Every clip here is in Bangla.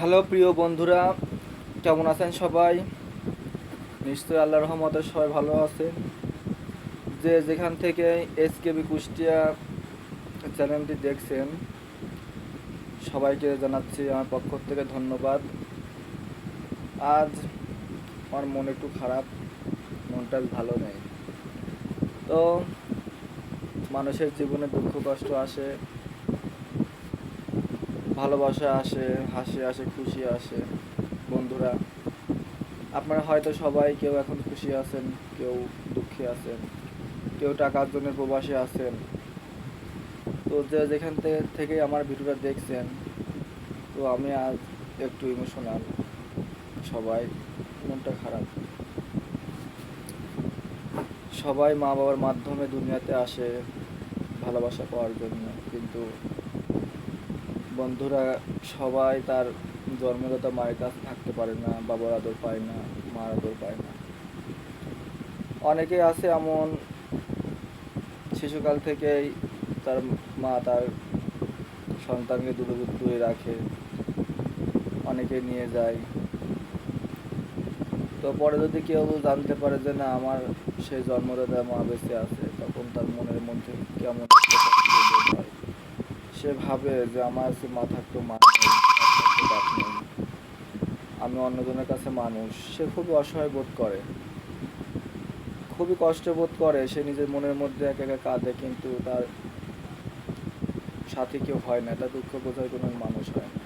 হ্যালো প্রিয় বন্ধুরা, কেমন আছেন সবাই? নিশ্চয়ই আল্লাহর রহমতে সবাই ভালো আছেন। যে যেখান থেকে এসকেবি কুষ্টিয়া চ্যানেলটি দেখছেন, সবাইকে জানাচ্ছি আমার পক্ষ থেকে ধন্যবাদ। আজ আমার মন একটু খারাপ, মনটা ভালো নেই। তো মানুষের জীবনে দুঃখ কষ্ট আসে, ভালোবাসা আসে, হাসি আসে, খুশি আসে। বন্ধুরা, আপনারা হয়তো সবাই কেউ এখন খুশি আছেন, কেউ দুঃখে আছেন, কেউ টাকার জন্য প্রবাসে আছেন। তো যে যেখান থেকে আমার ভিডিওটা দেখছেন, তো আমি আজ একটু ইমোশনাল। সবাই মনটা খারাপ। সবাই মা বাবার মাধ্যমে দুনিয়াতে আসে ভালোবাসা পাওয়ার জন্য, কিন্তু বন্ধুরা সবাই তার জন্মদাতা মায়ের কাছে থাকতে পারে না, বাবার আদর পায় না, মার আদর পায় না। অনেকেই আছে এমন, শিশুকাল থেকেই তার মা তার সন্তানকে দূরে দূরে রাখে, অনেকে নিয়ে যায়। তো পরে যদি কেউ জানতে পারে যে না, আমার সেই জন্মদাতা মা বেঁচে আছে, তখন তার মনের মধ্যে কেমন একটা কষ্ট বোধ হয়। সে ভাবে যে আমার সে মা থাকতো, মা নেই, বাপ থাকতো, বাপ নেই, আমি অন্যজনের কাছে মানুষ। সে খুবই অসহায় বোধ করে, খুবই কষ্ট বোধ করে। সে নিজের মনের মধ্যে একা একা কাঁদে, কিন্তু তার সাথে কেউ হয় না, তার দুঃখ বোঝার কোনো মানুষ হয় না।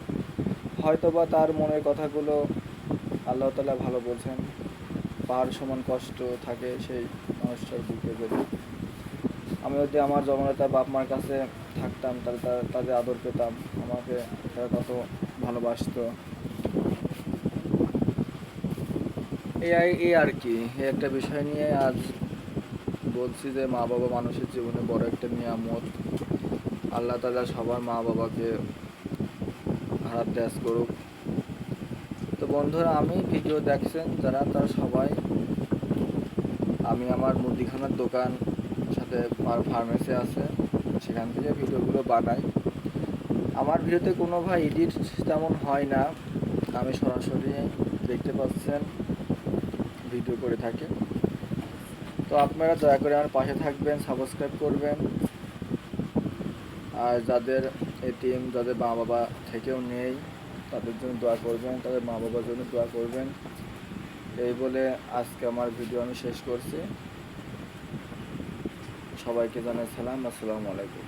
হয়তো বা তার মনের কথাগুলো আল্লাহ তাআলা ভালো বোঝেন। পাহাড় সমান কষ্ট থাকে সেই মানুষটার বুকে। যদি আমি যদি আমার জন্মদাতা বাপ মার কাছে থাকতাম, তাহলে তাদের আদর পেতাম, আমাকে তারা কত ভালোবাসতো। এই আর কি, এই একটা বিষয় নিয়ে আজ বলছি যে মা বাবা মানুষের জীবনে বড় একটা নিয়ামত। আল্লাহ তাআলা সবার মা বাবাকে হারাত ত্যাগ করুক। তো বন্ধুরা, আমি ভিডিও দেখছেন যারা, তারা সবাই, আমি আমার মুদিখানার দোকান সাথে ফার্মেসি আছে, সেখান থেকে ভিডিওগুলো বানাই। আমার ভিডিওতে কোনো ভাই এডিট তেমন হয় না, আমি সরাসরি দেখতে পাচ্ছেন ভিডিও করে থাকি। তো আপনারা দয়া করে আমার পাশে থাকবেন, সাবস্ক্রাইব করবেন। আর যাদের এটিএম, যাদের মা বাবা থেকেও নেই, তাদের জন্য দোয়া করবেন, তাদের মা বাবার জন্য দোয়া করবেন। এই বলে আজকে আমার ভিডিও আমি শেষ করছি। সবাইকে জানাই সালাম, আসসালামু আলাইকুম।